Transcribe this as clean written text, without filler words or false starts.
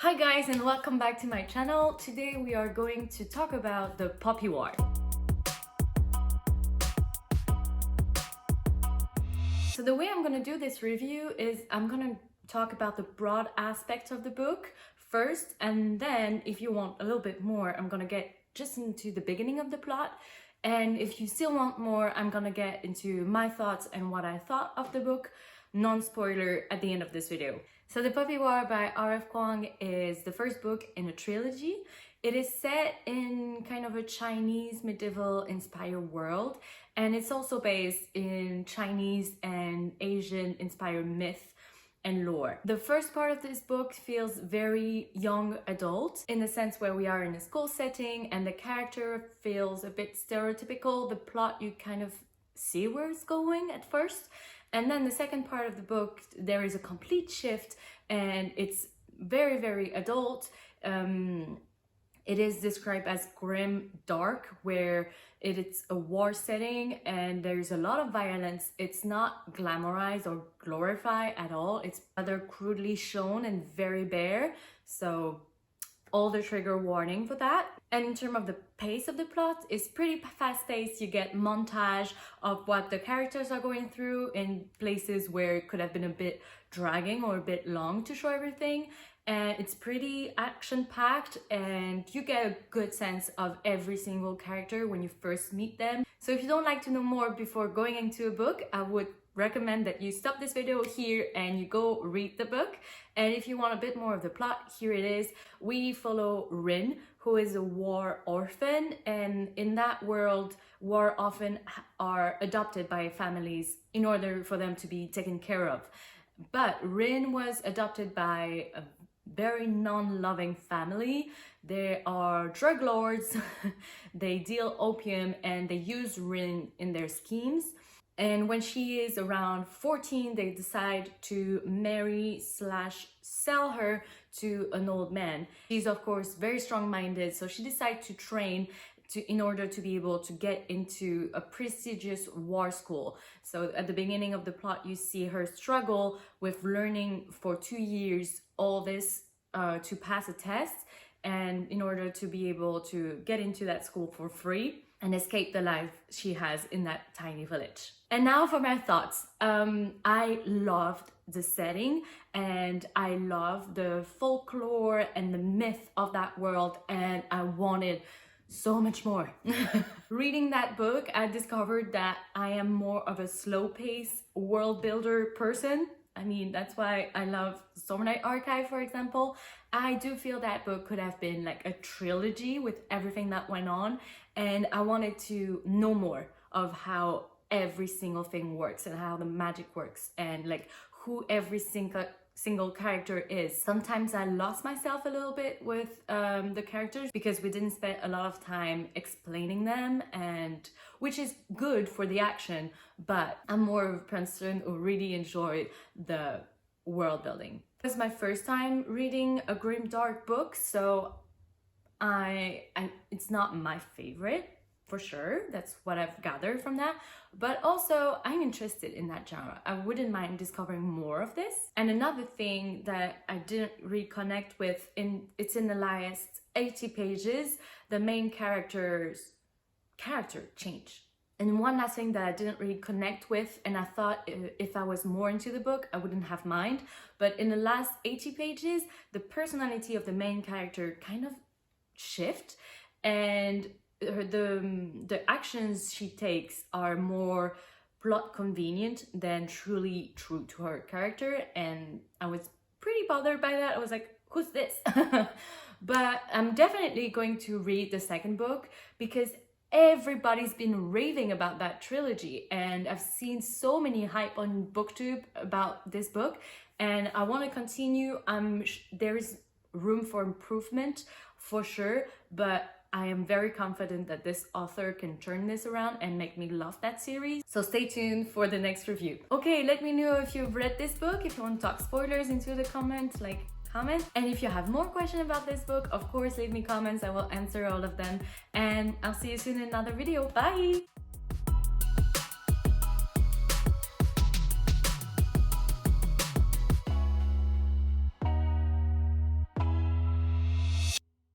Hi guys and welcome back to my channel. Today we are going to talk about the Poppy War. So the way I'm gonna do this review is I'm gonna talk about the broad aspects of the book first, and then if you want a little bit more, I'm gonna get just into the beginning of the plot. And if you still want more, I'm gonna get into my thoughts and what I thought of the book, non-spoiler, at the end of this video. So The Poppy War by R.F. Kuang is the first book in a trilogy. It is set in kind of a Chinese medieval inspired world, and it's also based in Chinese and Asian inspired myth and lore. The first part of this book feels very young adult in the sense where we are in a school setting and the character feels a bit stereotypical. The plot, you kind of see where it's going at first. And then the second part of the book, there is a complete shift and it's very, very adult. It is described as grim dark, where it's a war setting and there's a lot of violence. It's not glamorized or glorified at all. It's rather crudely shown and very bare. So all the trigger warning for that. And in terms of the pace of the plot, it's pretty fast-paced. You get montage of what the characters are going through in places where it could have been a bit dragging or a bit long to show everything. And it's pretty action-packed and you get a good sense of every single character when you first meet them. So if you don't like to know more before going into a book, I would recommend that you stop this video here and you go read the book. And if you want a bit more of the plot, here it is. We follow Rin, who is a war orphan, and in that world, war orphans are adopted by families in order for them to be taken care of. But Rin was adopted by a very non-loving family. They are drug lords, they deal opium, and they use Rin in their schemes. And when she is around 14, they decide to marry/sell her to an old man. She's of course very strong-minded, so she decides to train in order to be able to get into a prestigious war school. So at the beginning of the plot, you see her struggle with learning for 2 years all this to pass a test, and in order to be able to get into that school for free and escape the life she has in that tiny village. And now for my thoughts. I loved the setting and I loved the folklore and the myth of that world, and I wanted so much more. Reading that book, I discovered that I am more of a slow-paced world builder person. I mean, that's why I love Summer Night Archive, for example. I do feel that book could have been like a trilogy with everything that went on, and I wanted to know more of how every single thing works and how the magic works and like who every single character is. Sometimes I lost myself a little bit with the characters because we didn't spend a lot of time explaining them, and which is good for the action, but I'm more of a person who really enjoyed the world building. This is my first time reading a grim dark book, so it's not my favorite for sure. That's what I've gathered from that, but also I'm interested in that genre. I wouldn't mind discovering more of this. And another thing that I didn't really connect with, it's in the last 80 pages, the main character change. And one last thing that I didn't really connect with, and I thought if I was more into the book, I wouldn't have mind, but in the last 80 pages, the personality of the main character kind of shift, and the actions she takes are more plot convenient than truly true to her character, and I was pretty bothered by that. I was like, who's this? But I'm definitely going to read the second book because everybody's been raving about that trilogy, and I've seen so many hype on BookTube about this book, and I want to continue. There is room for improvement for sure, but I am very confident that this author can turn this around and make me love that series. So stay tuned for the next review. Okay, let me know if you've read this book. If you want to talk spoilers into the comments, comment. And if you have more questions about this book, of course, leave me comments. I will answer all of them. And I'll see you soon in another video. Bye!